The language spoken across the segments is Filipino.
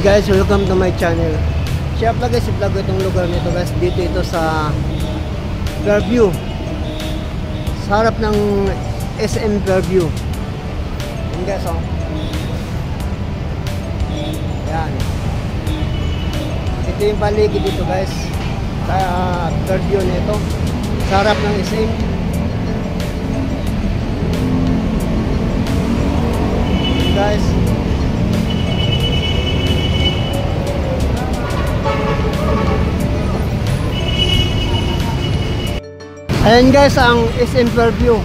Hi guys, welcome to my channel. Siya vlog guys, i-vlog itong lugar nito guys. Dito ito sa Fairview, sa harap ng SM Fairview. Yan guys, oh. Yan. Ito yung paligid dito guys, sa Fairview nito, sa harap ng SM. Yan guys. Ayan guys ang SM Fairview.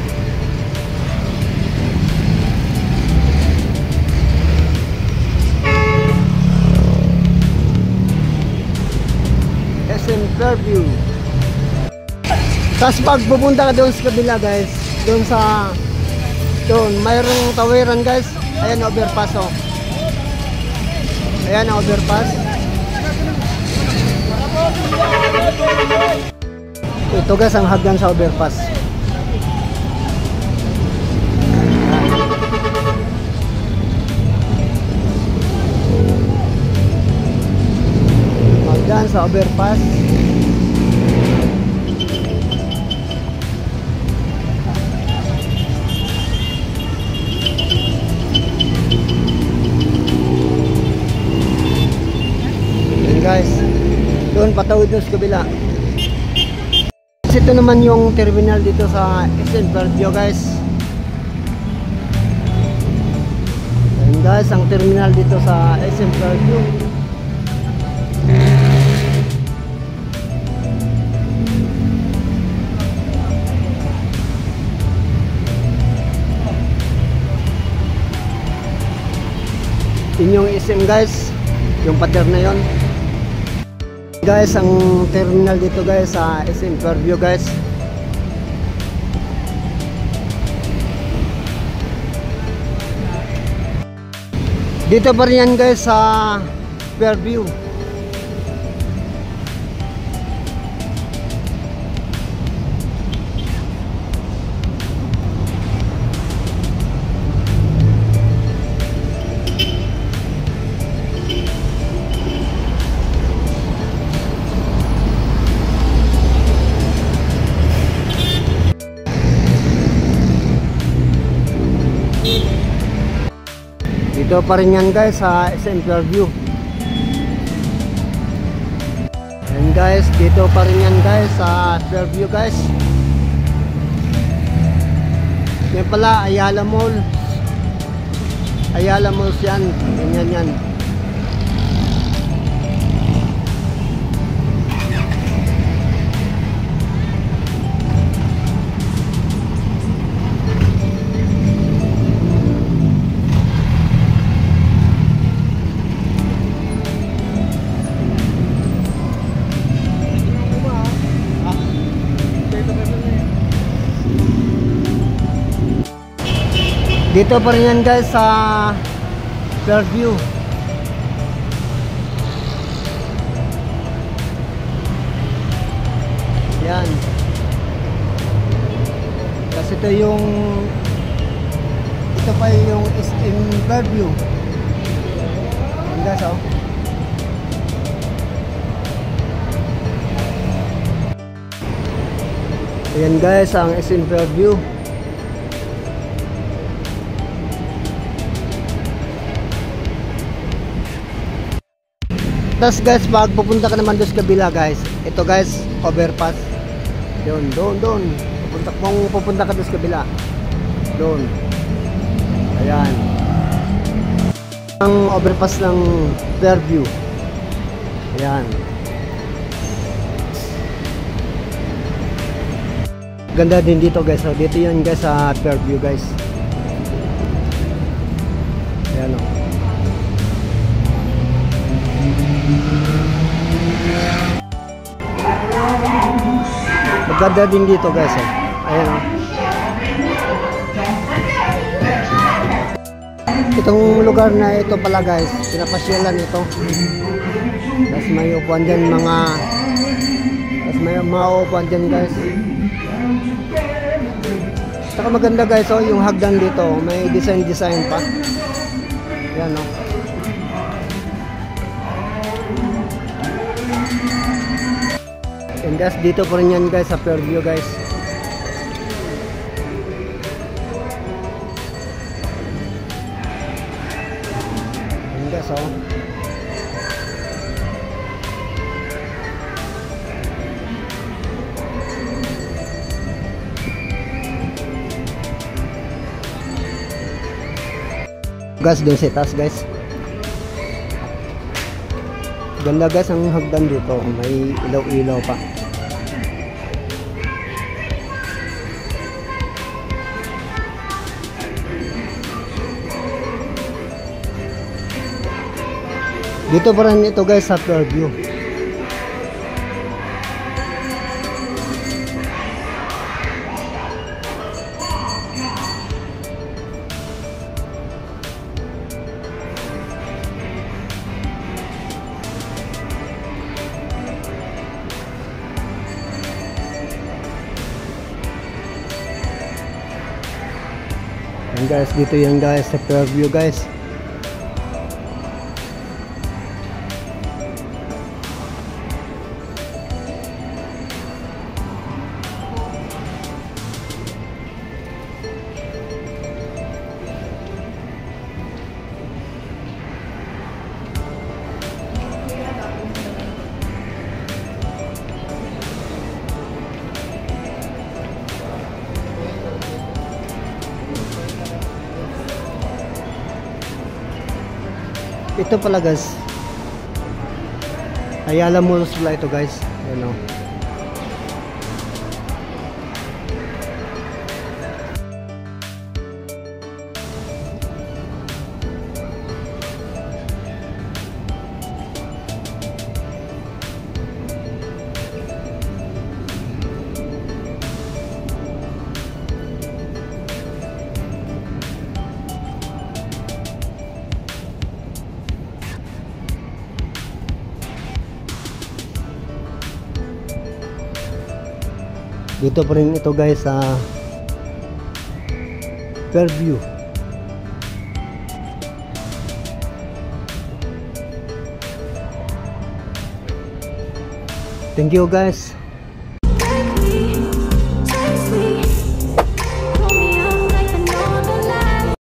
SM Fairview. Tapos pag pupunta ka doon sa kabila guys, doon sa mayroong tawiran guys. Ayan overpass, oh. Ayan overpass. Ito guys ang hagdan sa overpass. Hagdan sa overpass. Ayan guys. Doon patawid doon sa kabila. Ito naman yung terminal dito sa SM Fairview guys. Ayan guys ang terminal dito sa SM Fairview. Yun yung SM guys, yung pader na yon. Guys, ang terminal dito guys sa SM Fairview guys. Dito pa rin yan guys sa Fairview. Dito pa rin yan guys sa SM Fairview. And guys, dito pa rin yan guys sa Fairview guys. Yan pala, Ayala Mall. Ayala Malls yan. Yan yan. Dito pa rin yan guys sa Fairview. Yan. Kasi ito pa yung SM Fairview. Yan guys, oh. Ayan guys ang SM Fairview. Tapos guys, pag pupunta ka naman doon sa kabila guys, ito guys, overpass. Doon. Pupunta ka doon sa kabila. Doon. Ayan. Ang overpass ng Fairview. Ayan. Ganda din dito guys. So, dito yan guys sa Fairview guys. Ayan o. Maganda din dito guys, oh. Ayan, oh. Itong lugar na ito pala guys, pinapasyalan ito. Tapos may upuan dyan may mga upuan dyan guys. Saka maganda guys, oh, yung hagdan dito, may design pa. Ayan, oh. And guys, dito po rin yan guys sa Fairview guys. And guys, oh. Guys, doon sa taas guys. Ganda guys ang hagdan dito. May ilaw-ilaw pa. Dito pa rin ito guys sa Fairview. And guys, dito yan guys sa Fairview guys. Ito pala guys, Ayala Malls pala ito guys. Ayan o. Dito pa rin ito guys sa Fairview. Thank you guys.